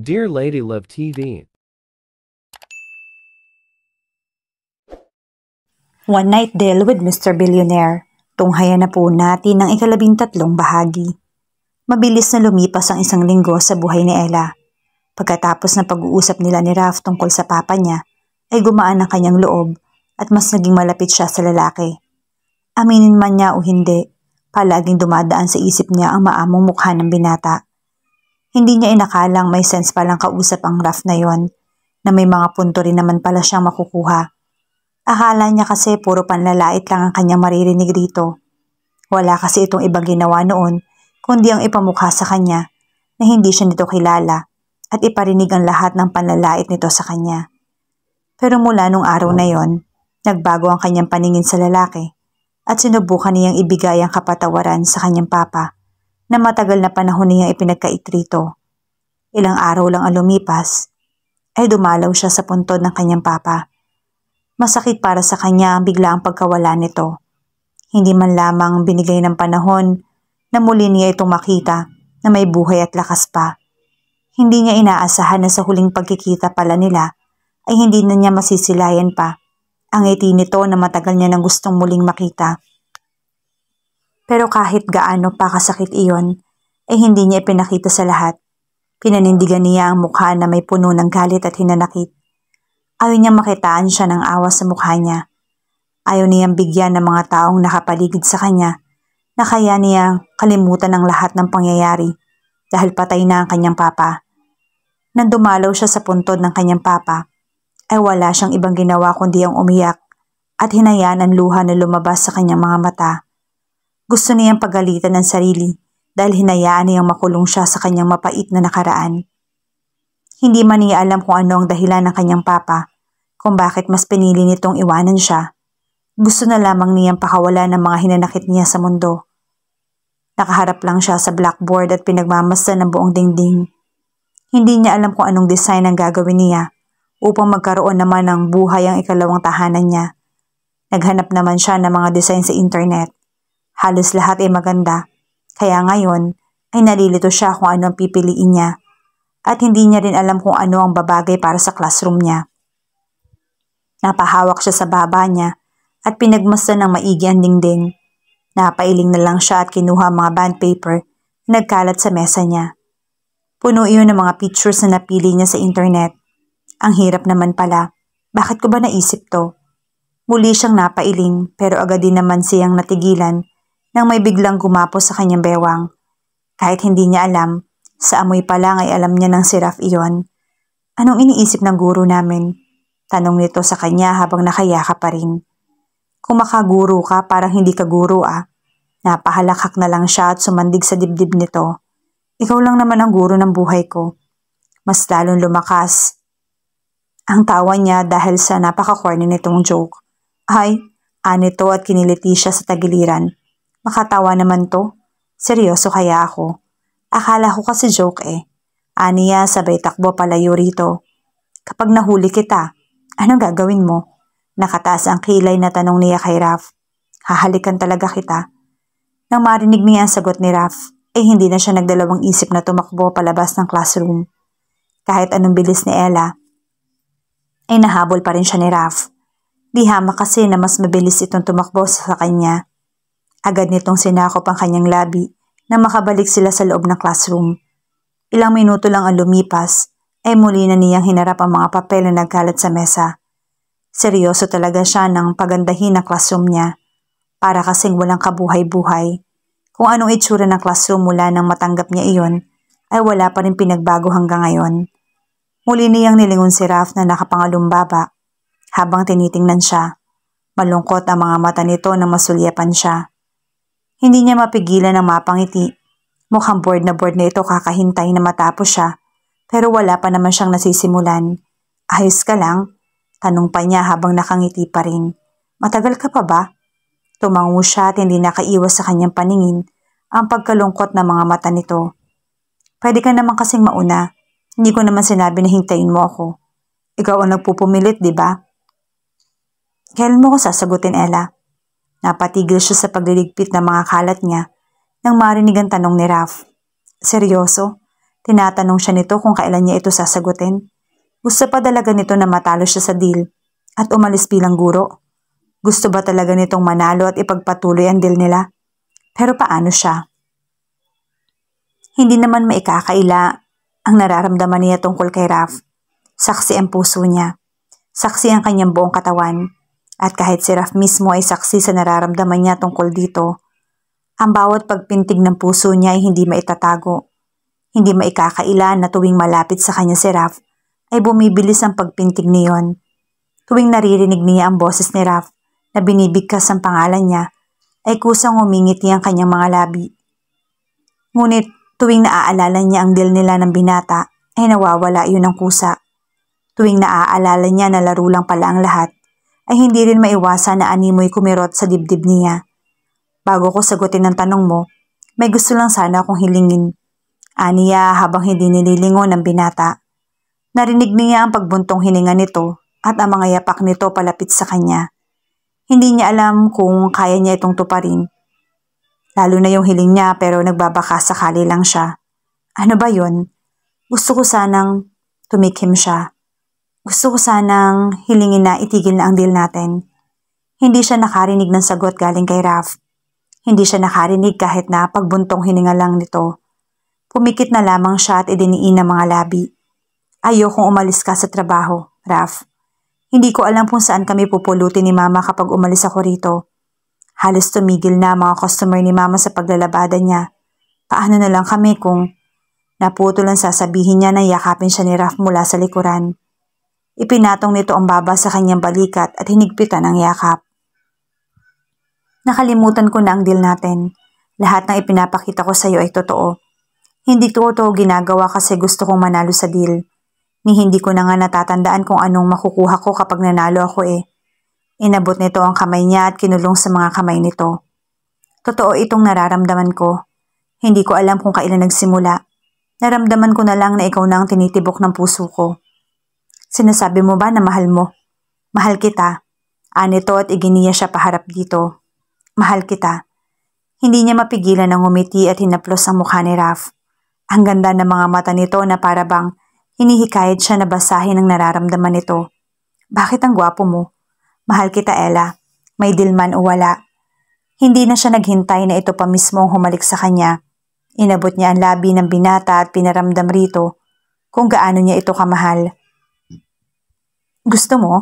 Dear Lady Love TV. One Night Deal with Mr. Billionaire. Tunghayan na po natin ang ika-13 bahagi. Mabilis na lumipas ang isang linggo sa buhay ni Ella. Pagkatapos ng pag-uusap nila ni Raf tungkol sa papa niya, ay gumaan ang kanyang loob at mas naging malapit siya sa lalaki. Aminin man niya o hindi, palaging dumadaan sa isip niya ang maamong mukha ng binata. Hindi niya inakalang may sense palang kausap ang Raf na yon, na may mga punto rin naman pala siyang makukuha. Akala niya kasi puro panlalait lang ang kanyang maririnig rito. Wala kasi itong ibang ginawa noon, kundi ang ipamukha sa kanya na hindi siya nito kilala at iparinig ang lahat ng panlalait nito sa kanya. Pero mula nung araw na yon, nagbago ang kanyang paningin sa lalaki at sinubukan niyang ibigay ang kapatawaran sa kanyang papa na matagal na panahon niyang ipinagkait rito. Ilang araw lang ang lumipas, ay dumalaw siya sa puntod ng kanyang papa. Masakit para sa kanya ang biglaang pagkawala nito. Hindi man lamang binigay ng panahon na muli niya itong makita na may buhay at lakas pa. Hindi niya inaasahan na sa huling pagkikita pala nila ay hindi na niya masisilayan pa ang ngiti nito na matagal niya nang gustong muling makita. Pero kahit gaano pa kasakit iyon, ay hindi niya ipinakita sa lahat. Pinanindigan niya ang mukha na may puno ng galit at hinanakit. Ayaw niyang makitaan siya ng awa sa mukha niya. Ayaw niyang bigyan ng mga taong nakapaligid sa kanya na kaya niya kalimutan ang lahat ng pangyayari dahil patay na ang kanyang papa. Nang dumalaw siya sa puntod ng kanyang papa, ay wala siyang ibang ginawa kundi ang umiyak at hinayaan ang luha na lumabas sa kanyang mga mata. Gusto niyang pagalitan ng sarili dahil hinayaan niyang makulong siya sa kanyang mapait na nakaraan. Hindi man niya alam kung ano ang dahilan ng kanyang papa, kung bakit mas pinili nitong iwanan siya. Gusto na lamang niyang pakawala ng mga hinanakit niya sa mundo. Nakaharap lang siya sa blackboard at pinagmamasdan ng buong dingding. Hindi niya alam kung anong design ang gagawin niya upang magkaroon naman ng buhay ang ikalawang tahanan niya. Naghanap naman siya ng mga design sa internet. Halos lahat ay maganda, kaya ngayon ay nalilito siya kung ano ang pipiliin niya. At hindi niya rin alam kung ano ang babagay para sa classroom niya. Napahawak siya sa baba niya at pinagmasdan ng maigi ang dingding. Napailing na lang siya at kinuha ang mga band paper na nagkalat sa mesa niya. Puno iyon ng mga pictures na napili niya sa internet. Ang hirap naman pala. Bakit ko ba naisip to? Muli siyang napailing pero agad din naman siyang natigilan nang may biglang gumapos sa kanyang bewang. Kahit hindi niya alam, sa amoy pa lang ay alam niya ng si Raf iyon. Anong iniisip ng guro namin? Tanong nito sa kanya habang nakayakap pa rin. Kung makaguro ka parang hindi ka guro ah. Napahalakhak na lang siya at sumandig sa dibdib nito. Ikaw lang naman ang guro ng buhay ko. Mas lalong lumakas ang tawa niya dahil sa napaka-corny nitong joke. Ay, anito at kiniliti siya sa tagiliran. Makatawa naman to. Seryoso kaya ako? Akala ko kasi joke eh. Aniya sabay takbo palayo rito. Kapag nahuli kita, anong gagawin mo? Nakataas ang kilay na tanong niya kay Raf. Hahalikan talaga kita. Nang marinig niya ang sagot ni Raf, ay hindi na siya nagdalawang isip na tumakbo palabas ng classroom. Kahit anong bilis ni Ella, ay nahabol pa rin siya ni Raf. Di hamak kasi na mas mabilis itong tumakbo sa kanya. Agad nitong sinakop ang kanyang labi na makabalik sila sa loob ng classroom. Ilang minuto lang ang lumipas, ay muli na niyang hinarap ang mga papel na nagkalat sa mesa. Seryoso talaga siya ng pagandahin ang classroom niya, para kasing walang kabuhay-buhay. Kung anong itsura ng classroom mula nang matanggap niya iyon, ay wala pa rin pinagbago hanggang ngayon. Muli niyang nilingon si Raf na nakapangalumbaba, habang tinitingnan siya. Malungkot ang mga mata nito na masulyapan siya. Hindi niya mapigilan ang mapangiti. Mukhang bored na ito kakahintay na matapos siya. Pero wala pa naman siyang nasisimulan. Ayos ka lang? Tanong pa niya habang nakangiti pa rin. Matagal ka pa ba? Tumango siya at hindi nakaiwas sa kanyang paningin ang pagkalungkot ng mga mata nito. Pwede ka naman kasing mauna. Hindi ko naman sinabi na hintayin mo ako. Ikaw ang nagpupumilit, di ba? Kailan mo ko sasagutin, Ella? Napatigil siya sa pagliligpit ng mga kalat niya nang marinig ang tanong ni Raf. Seryoso? Tinatanong siya nito kung kailan niya ito sasagutin. Gusto pa talaga nito na matalo siya sa deal at umalis bilang guro. Gusto ba talaga nitong manalo at ipagpatuloy ang deal nila? Pero paano siya? Hindi naman maikakaila ang nararamdaman niya tungkol kay Raf. Saksi ang puso niya. Saksi ang kanyang buong katawan. At kahit si Raf mismo ay saksi sa nararamdaman niya tungkol dito, ang bawat pagpintig ng puso niya ay hindi maitatago. Hindi maikakaila na tuwing malapit sa kanya si Raf, ay bumibilis ang pagpintig niyon. Tuwing naririnig niya ang boses ni Raf na binibigkas ang pangalan niya, ay kusang umingiti ang kanyang mga labi. Ngunit tuwing naaalala niya ang deal nila ng binata, ay nawawala yun ng kusa. Tuwing naaalala niya na laro lang pala ang lahat, ay hindi rin maiwasan na animoy kumirot sa dibdib niya. Bago ko sagutin ang tanong mo, may gusto lang sana akong hilingin. Aniya habang hindi nililingon ng binata. Narinig niya ang pagbuntong hininga nito at ang mga yapak nito palapit sa kanya. Hindi niya alam kung kaya niya itong tuparin. Lalo na yung hiling niya pero nagbabaka sakali lang siya. Ano ba yun? Gusto ko sanang tumikim siya. Gusto ko sanang hilingin na itigil na ang deal natin. Hindi siya nakarinig ng sagot galing kay Raf. Hindi siya nakarinig kahit na pagbuntong hininga lang nito. Pumikit na lamang siya at idiniin ang mga labi. Ayokong umalis ka sa trabaho, Raf. Hindi ko alam kung saan kami pupulutin ni Mama kapag umalis ako rito. Halos tumigil na mga customer ni Mama sa paglalabada niya. Paano na lang kami kung naputol ang sasabihin niya na yakapin siya ni Raf mula sa likuran. Ipinatong nito ang baba sa kanyang balikat at hinigpitan ang yakap. Nakalimutan ko na ang deal natin. Lahat ng ipinapakita ko sa iyo ay totoo. Hindi ko ito ginagawa kasi gusto kong manalo sa deal. Ni hindi ko na nga natatandaan kung anong makukuha ko kapag nanalo ako eh. Inabot nito ang kamay niya at kinulong sa mga kamay nito. Totoo itong nararamdaman ko. Hindi ko alam kung kailan nagsimula. Naramdaman ko na lang na ikaw na ang tinitibok ng puso ko. Sinasabi mo ba na mahal mo? Mahal kita. Anito at iginiya siya paharap dito. Mahal kita. Hindi niya mapigilan ang ngumiti at hinaplos ang mukha ni Raf. Ang ganda ng mga mata nito na para bang hinihikayat siya na basahin ang nararamdaman nito. Bakit ang gwapo mo? Mahal kita, Ella. May deal man o wala. Hindi na siya naghintay na ito pa mismo ang humalik sa kanya. Inabot niya ang labi ng binata at pinaramdam rito kung gaano niya ito kamahal. Gusto mo?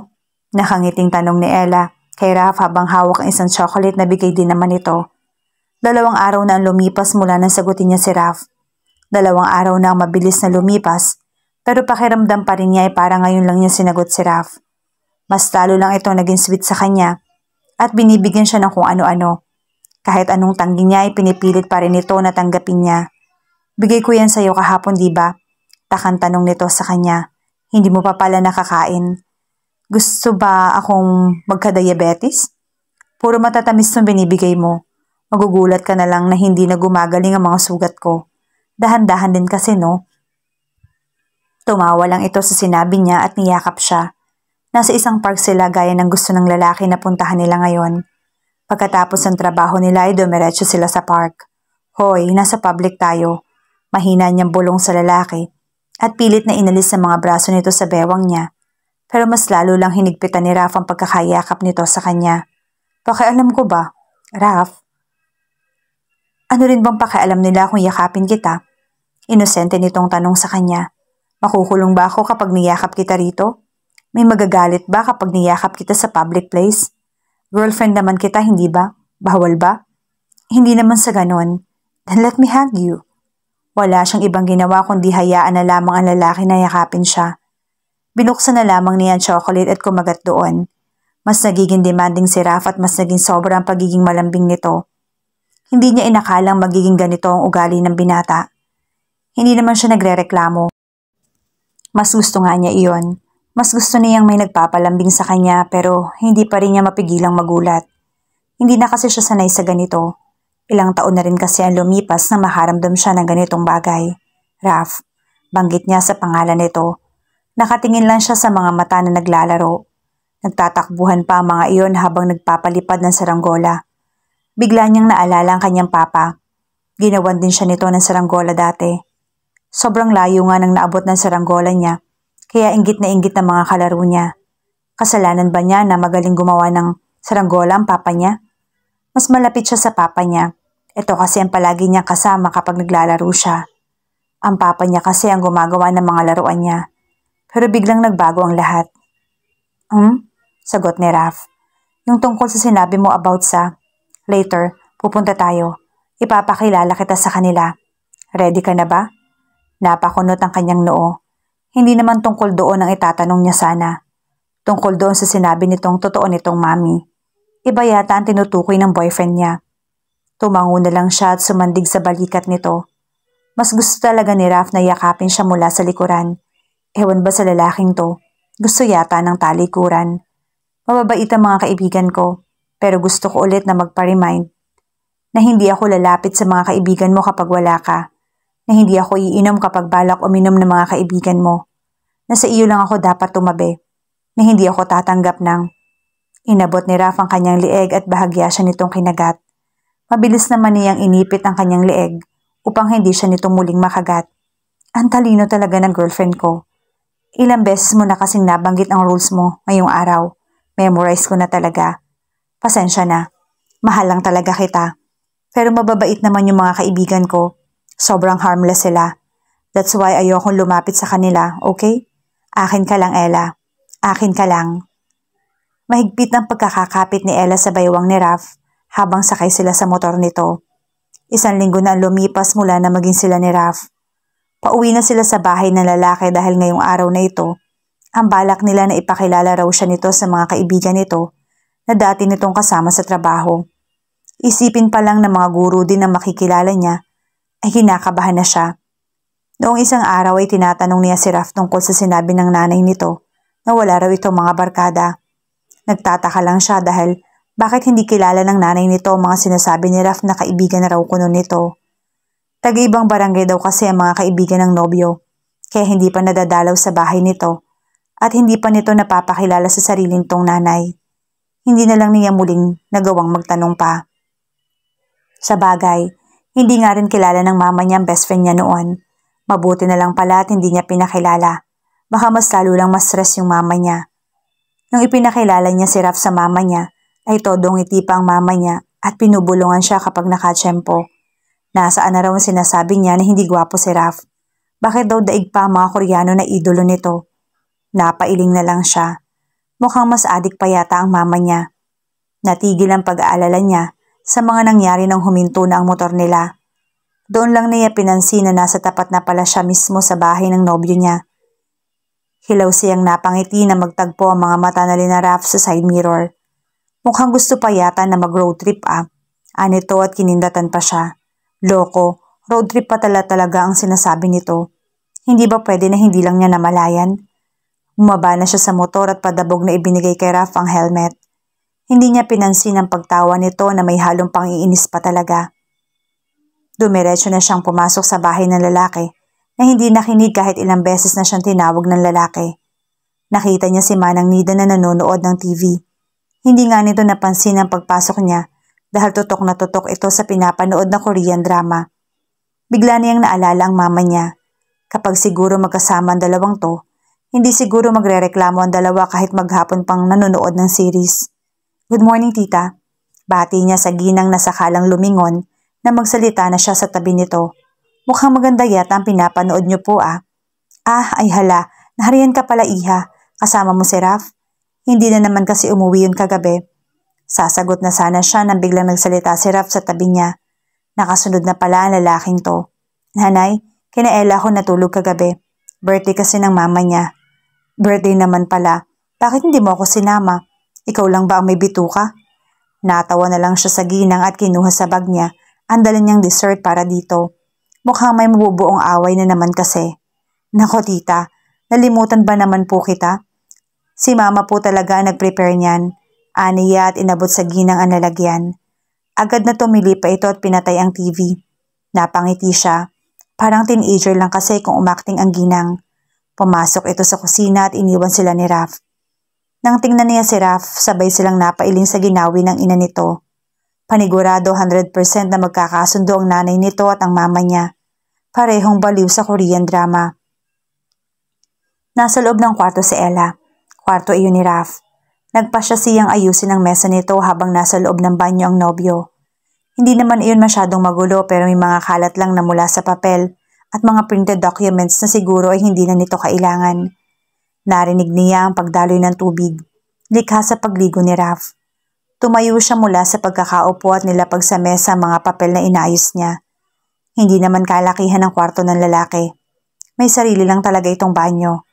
Nakangiting tanong ni Ella kay Raf habang hawak ang isang chocolate na bigay din naman ito. 2 araw na ang lumipas mula nang sagutin niya si Raf. 2 araw na ang mabilis na lumipas, pero pakiramdam pa rin niya ay para ngayon lang niya sinagot si Raf. Mas talo lang ito naging sweet sa kanya at binibigyan siya ng kung ano-ano. Kahit anong tanggi niya ay pinipilit pa rin ito na tanggapin niya. Bigay ko yan sa iyo kahapon, diba? Takang tanong nito sa kanya. Hindi mo pa pala nakakain. Gusto ba akong magka-diabetes? Puro matatamis ng binibigay mo. Magugulat ka na lang na hindi na gumagaling ang mga sugat ko. Dahan-dahan din kasi, no? Tumawa lang ito sa sinabi niya at niyakap siya. Nasa isang park sila gaya ng gusto ng lalaki na puntahan nila ngayon. Pagkatapos ng trabaho nila ay dumiretso sila sa park. Hoy, nasa public tayo. Mahina niyang bulong sa lalaki at pilit na inalis ang mga braso nito sa bewang niya. Pero mas lalo lang hinigpitan ni Raf ang pagkakayakap nito sa kanya. Pakialam ko ba, Raf? Ano rin bang pakialam nila kung yakapin kita? Inosente nitong tanong sa kanya. Makukulong ba ako kapag niyakap kita rito? May magagalit ba kapag niyakap kita sa public place? Girlfriend naman kita, hindi ba? Bawal ba? Hindi naman sa ganon. Then let me hug you. Wala siyang ibang ginawa kundi hayaan na lamang ang lalaki na yakapin siya. Binuksan na lamang niya ang chocolate at kumagat doon. Mas nagiging demanding si Raf at mas naging sobrang pagiging malambing nito. Hindi niya inakalang magiging ganito ang ugali ng binata. Hindi naman siya nagrereklamo. Mas gusto nga niya iyon. Mas gusto niyang may nagpapalambing sa kanya pero hindi pa rin niya mapigilang magulat. Hindi na kasi siya sanay sa ganito. Ilang taon na rin kasi ang lumipas na makaramdam siya ng ganitong bagay. Raf, banggit niya sa pangalan nito. Nakatingin lang siya sa mga mata na naglalaro. Nagtatakbuhan pa ang mga iyon habang nagpapalipad ng saranggola. Bigla niyang naalala ang kanyang papa. Ginawan din siya nito ng saranggola dati. Sobrang layo nga ng naabot ng saranggola niya, kaya inggit na inggit ng mga kalaro niya. Kasalanan ba niya na magaling gumawa ng saranggola ang papa niya? Mas malapit siya sa papa niya. Ito kasi ang palagi niya kasama kapag naglalaro siya. Ang papa niya kasi ang gumagawa ng mga laruan niya. Pero biglang nagbago ang lahat. Sagot ni Raph. Yung tungkol sa sinabi mo about sa... Later, pupunta tayo. Ipapakilala kita sa kanila. Ready ka na ba? Napakunot ang kanyang noo. Hindi naman tungkol doon ang itatanong niya sana. Tungkol doon sa sinabi nitong totoo nitong mami. Iba yata ang tinutukoy ng boyfriend niya. Tumango na lang siya at sumandig sa balikat nito. Mas gusto talaga ni Raph na yakapin siya mula sa likuran. Ewan ba sa lalaking to? Gusto yata ng talikuran. Mababait ang mga kaibigan ko, pero gusto ko ulit na magpa-remind na hindi ako lalapit sa mga kaibigan mo kapag wala ka, na hindi ako iinom kapag balak uminom ng mga kaibigan mo, na sa iyo lang ako dapat tumabi, na hindi ako tatanggap ng... Inabot ni Raph ang kanyang lieg at bahagya siya nitong kinagat. Mabilis naman niyang inipit ang kanyang lieg upang hindi siya nito muling makagat. Ang talino talaga ng girlfriend ko. Ilang beses mo na kasing nabanggit ang rules mo ngayong araw. Memorize ko na talaga. Pasensya na. Mahal lang talaga kita. Pero mababait naman yung mga kaibigan ko. Sobrang harmless sila. That's why ayokong lumapit sa kanila, okay? Akin ka lang, Ella. Akin ka lang. Mahigpit ng pagkakakapit ni Ella sa baywang ni Raph habang sakay sila sa motor nito. 1 linggo na lumipas mula na maging sila ni Raph. Pauwi na sila sa bahay ng lalaki dahil ngayong araw na ito, ang balak nila na ipakilala raw siya nito sa mga kaibigan nito na dati nitong kasama sa trabaho. Isipin pa lang ng mga guro din na makikilala niya, ay kinakabahan na siya. Noong isang araw ay tinatanong niya si Raph tungkol sa sinabi ng nanay nito na wala raw itong mga barkada. Nagtataka lang siya dahil bakit hindi kilala ng nanay nito ang mga sinasabi ni Raph na kaibigan na raw kuno nito. Taga-ibang barangay daw kasi ang mga kaibigan ng nobyo, kaya hindi pa nadadalaw sa bahay nito at hindi pa nito napapakilala sa sarili nitong nanay. Hindi na lang niya muling nagawang magtanong pa. Sa bagay, hindi nga rin kilala ng mama niya ang best friend niya noon. Mabuti na lang pala at hindi niya pinakilala. Baka mas lalo lang ma-stress yung mama niya. Nung ipinakilala niya si Raph sa mama niya, ay todong ngiti pa ang mama niya at pinubulungan siya kapag nakatsyempo. Nasaan na raw ang sinasabi niya na hindi gwapo si Raph. Bakit daw daig pa ang mga Koreano na idolo nito? Napailing na lang siya. Mukhang mas adik pa yata ang mama niya. Natigil ang pag-aalala niya sa mga nangyari nang huminto na ang motor nila. Doon lang niya pinansin na nasa tapat na pala siya mismo sa bahay ng nobyo niya. Hilaw siyang napangiti na magtagpo ang mga mata na ni Raph sa side mirror. Mukhang gusto pa yata na mag-road trip Anito at kinindatan pa siya. Loko, road trip pa talaga ang sinasabi nito. Hindi ba pwede na hindi lang niya namalayan? Bumaba na siya sa motor at padabog na ibinigay kay Raph ang helmet. Hindi niya pinansin ang pagtawa nito na may halong pang-iinis pa talaga. Dumiretso na siyang pumasok sa bahay ng lalaki na hindi nakinig kahit ilang beses na siyang tinawag ng lalaki. Nakita niya si Manang Nida na nanonood ng TV. Hindi nga nito napansin ang pagpasok niya dahil tutok na tutok ito sa pinapanood na Korean drama. Bigla niyang naalala ang mama niya. Kapag siguro magkasama ang dalawang to, hindi siguro magrereklamo ang dalawa kahit maghapon pang nanonood ng series. Good morning, tita. Bati niya sa ginang na sakalang lumingon na magsalita na siya sa tabi nito. Mukhang maganda yata ang pinapanood niyo po ay hala, nahariyan ka pala iha. Kasama mo si Raph? Hindi na naman kasi umuwi yun kagabi. Sasagot na sana siya nang biglang nagsalita si Raph sa tabi niya. Nakasunod na pala ang lalaking to. Nanay, kina Ella ako natulog kagabi. Birthday kasi ng mama niya. Birthday naman pala. Bakit hindi mo ako sinama? Ikaw lang ba ang may bituka? Natawa na lang siya sa ginang at kinuha sa bag niya ang dala niyang dessert para dito. Mukhang may mabubuong away na naman kasi. Nako tita, nalimutan ba naman po kita? Si mama po talaga ang nag-prepare niyan. Aniya at inabot sa ginang ang lalagyan. Agad na tumili pa ito at pinatay ang TV. Napangiti siya. Parang teenager lang kasi kung umakting ang ginang. Pumasok ito sa kusina at iniwan sila ni Raph. Nang tingnan niya si Raph, sabay silang napailing sa ginawi ng ina nito. Panigurado 100% na magkakasundo ang nanay nito at ang mama niya. Parehong baliw sa Korean drama. Nasa loob ng kwarto si Ella. Kwarto iyon ni Raph. Nagpasya siyang ayusin ang mesa nito habang nasa loob ng banyo ang nobyo. Hindi naman iyon masyadong magulo pero may mga kalat lang na mula sa papel at mga printed documents na siguro ay hindi na nito kailangan. Narinig niya ang pagdaloy ng tubig, likha sa pagligo ni Raph. Tumayo siya mula sa pagkakaupo at nilapag sa mesa mga papel na inayos niya. Hindi naman kalakihan ang kwarto ng lalaki. May sarili lang talaga itong banyo.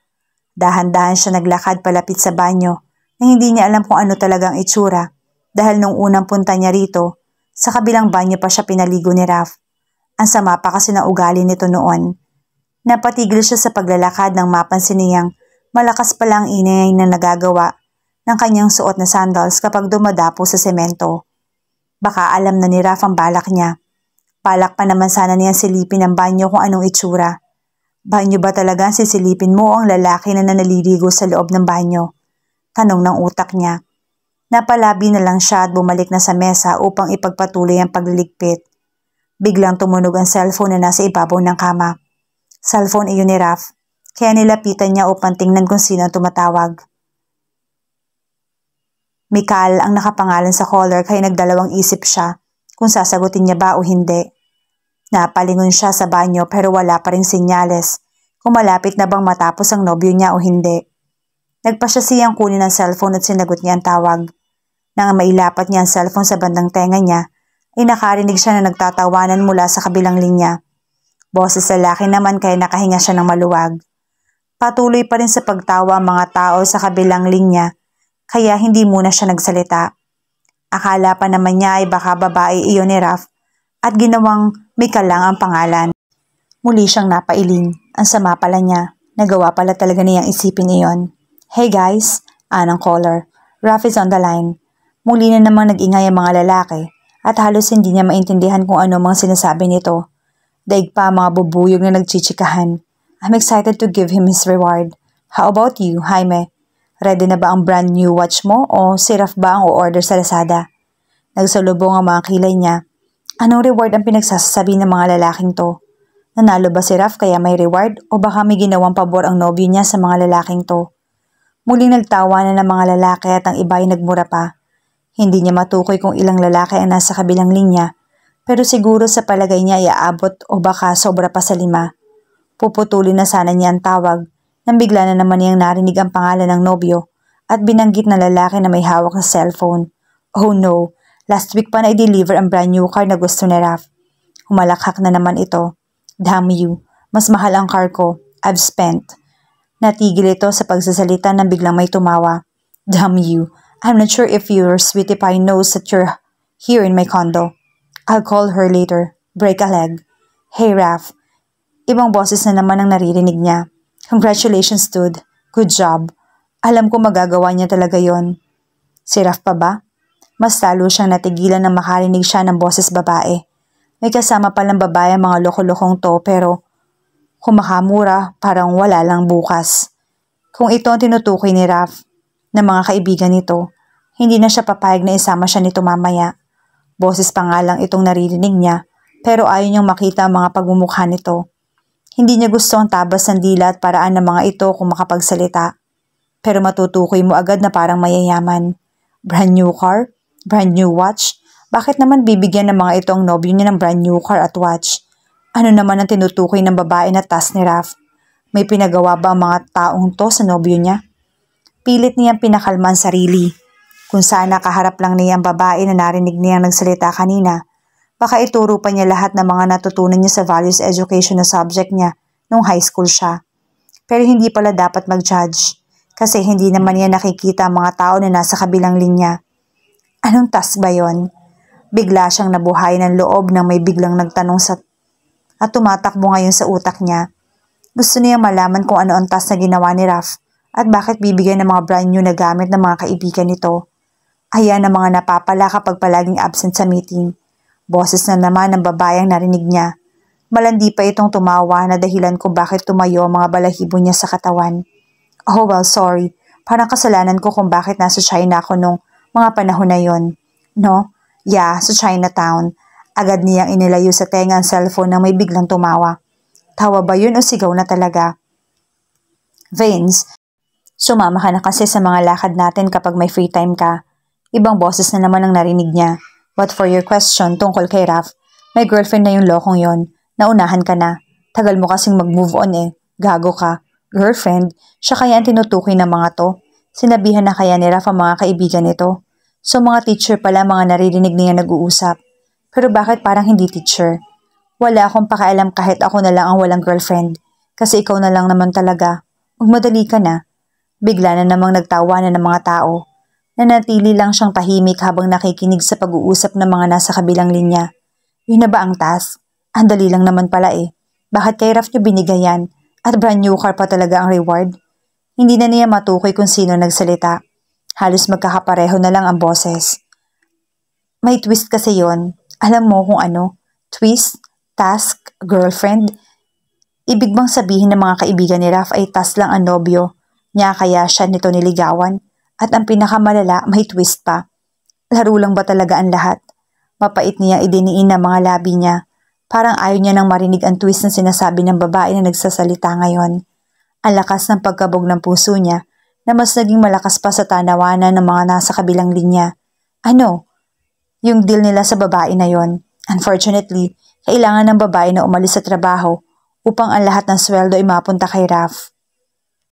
Dahan-dahan siya naglakad palapit sa banyo na hindi niya alam kung ano talagang itsura dahil nung unang punta niya rito, sa kabilang banyo pa siya pinaligo ni Raph. Ang sama pa kasi ng ugali nito noon. Napatigil siya sa paglalakad nang mapansin niyang malakas pala ang ingay na nagagawa ng kanyang suot na sandals kapag dumadapo sa semento. Baka alam na ni Raph ang balak niya. Balak pa naman sana niyang silipin ang banyo kung anong itsura. Banyo ba talaga sisilipin mo ang lalaki na naliligo sa loob ng banyo? Tanong ng utak niya. Napalabi na lang siya at bumalik na sa mesa upang ipagpatuloy ang pagliligpit. Biglang tumunog ang cellphone na nasa ibabaw ng kama. Cellphone iyon ni Raph, kaya nilapitan niya upang tingnan kung sino ang tumatawag. Mikal ang nakapangalan sa caller kaya nagdalawang isip siya kung sasagutin niya ba o hindi. Napalingon siya sa banyo pero wala pa ring senyales kung malapit na bang matapos ang nobyo niya o hindi. Nagpasya siyang kunin ang cellphone at sinagot niya ang tawag. Nang mailapat niya ang cellphone sa bandang tenga niya, ay nakarinig siya na nagtatawanan mula sa kabilang linya. Boses lalaki naman kaya nakahinga siya ng maluwag. Patuloy pa rin sa pagtawa ang mga tao sa kabilang linya kaya hindi muna siya nagsalita. Akala pa naman niya ay baka babae iyon ni Raph at ginawang Mika lang ang pangalan. Muli siyang napailing. Ang sama pala niya. Nagawa pala talaga niyang isipin iyon. Hey guys, anong caller. Raph is on the line. Muli na namang nag-ingay ang mga lalaki at halos hindi niya maintindihan kung ano mga sinasabi nito. Daig pa ang mga bubuyog na nagchichikahan. I'm excited to give him his reward. How about you, Jaime? Ready na ba ang brand new watch mo o si Raph ba ang o-order sa Lazada? Nagsalubong ang mga kilay niya. Anong reward ang pinagsasabi ng mga lalaking to? Nanalo ba si Raph kaya may reward o baka may ginawang pabor ang nobyo niya sa mga lalaking to? Muling nagtawa na ng mga lalaki at ang iba ay nagmura pa. Hindi niya matukoy kung ilang lalaki ang nasa kabilang linya, pero siguro sa palagay niya iaabot o baka sobra pa sa 5. Puputulin na sana niya ang tawag, nang bigla na naman niyang narinig ang pangalan ng nobyo at binanggit na lalaki na may hawak sa cellphone. Oh no, last week pa na i-deliver ang brand new car na gusto ni Raph. Humalakhak na naman ito. Damn you, mas mahal ang car ko. I've spent. Natigil ito sa pagsasalita nang biglang may tumawa. Damn you. I'm not sure if your sweetie pie knows that you're here in my condo. I'll call her later. Break a leg. Hey, Raph. Ibang boses na naman ang naririnig niya. Congratulations, dude. Good job. Alam ko magagawa niya talaga yon. Si Raph pa ba? Mas lalo siyang natigilan nang makarinig siya ng boses babae. May kasama palang babae ang mga loko-lokong to pero kumakamura parang wala lang bukas. Kung ito ang tinutukoy ni Raph, ng mga kaibigan nito, hindi na siya papayag na isama siya nito mamaya. Boses pa nga lang itong naririnig niya, pero ayaw niyang makita ang mga pagmumukha nito. Hindi niya gusto ang tabas ng dila at paraan ng mga ito kung makapagsalita. Pero matutukoy mo agad na parang mayayaman. Brand new car? Brand new watch? Bakit naman bibigyan ng mga ito ang nobyo niya ng brand new car at watch? Ano naman ang tinutukoy ng babae na task ni Raph? May pinagawa ba ang mga taong to sa nobyo niya? Pilit niyang pinakalma ang sarili. Kung sana kaharap lang niya ang babae na narinig niyang nagsalita kanina, baka ituro pa niya lahat ng mga natutunan niya sa values education na subject niya nung high school siya. Pero hindi pala dapat mag-judge kasi hindi naman niya nakikita ang mga tao na nasa kabilang linya. Anong task ba yon? Bigla siyang nabuhay ng loob nang may biglang nagtanong at tumatakbo ngayon sa utak niya. Gusto niya malaman kung ano ang task na ginawa ni Raph at bakit bibigyan ng mga brand new na gamit ng mga kaibigan nito. Ayan ang mga napapala kapag palaging absent sa meeting. Boses na naman ng babae ang narinig niya. Malandi pa itong tumawa na dahilan kung bakit tumayo ang mga balahibo niya sa katawan. Oh well, sorry. Parang kasalanan ko kung bakit nasa China ako nung mga panahon na yon. No? Yeah, sa Chinatown. Agad niyang inilayo sa tenga ang cellphone nang may biglang tumawa. Tawa ba yun o sigaw na talaga? Vince, sumama ka na kasi sa mga lakad natin kapag may free time ka. Ibang boses na naman ang narinig niya. But for your question tungkol kay Raph, may girlfriend na yung lokong yon. Naunahan ka na. Tagal mo kasing mag-move on eh. Gago ka. Girlfriend? Siya kaya ang tinutukoy ng mga to? Sinabihan na kaya ni Raph ang mga kaibigan nito? So mga teacher pala mga naririnig niya nag-uusap. Pero bakit parang hindi teacher? Wala akong pakialam kahit ako na lang ang walang girlfriend. Kasi ikaw na lang naman talaga. Magmadali ka na. Bigla na namang nagtawanan ng mga tao. Nanatili lang siyang tahimik habang nakikinig sa pag-uusap ng mga nasa kabilang linya. Yun na ba ang task? Ang dali lang naman pala eh. Bakit kay Raph niyo binigay yan? At brand new car pa talaga ang reward? Hindi na niya matukoy kung sino nagsalita. Halos magkakapareho na lang ang boses. May twist kasi yon. Alam mo kung ano? Twist? Task? Girlfriend? Ibig bang sabihin ng mga kaibigan ni Raph ay task lang ang nobyo niya kaya siya nito niligawan? At ang pinakamalala, may twist pa. Laro lang ba talaga ang lahat? Mapait niya idiniin ng mga labi niya. Parang ayaw niya nang marinig ang twist na sinasabi ng babae na nagsasalita ngayon. Ang lakas ng pagkabog ng puso niya na mas naging malakas pa sa tanawanan ng mga nasa kabilang linya. Ano? Yung deal nila sa babae na yon. Unfortunately, kailangan ng babae na umalis sa trabaho upang ang lahat ng sweldo ay mapunta kay Raph.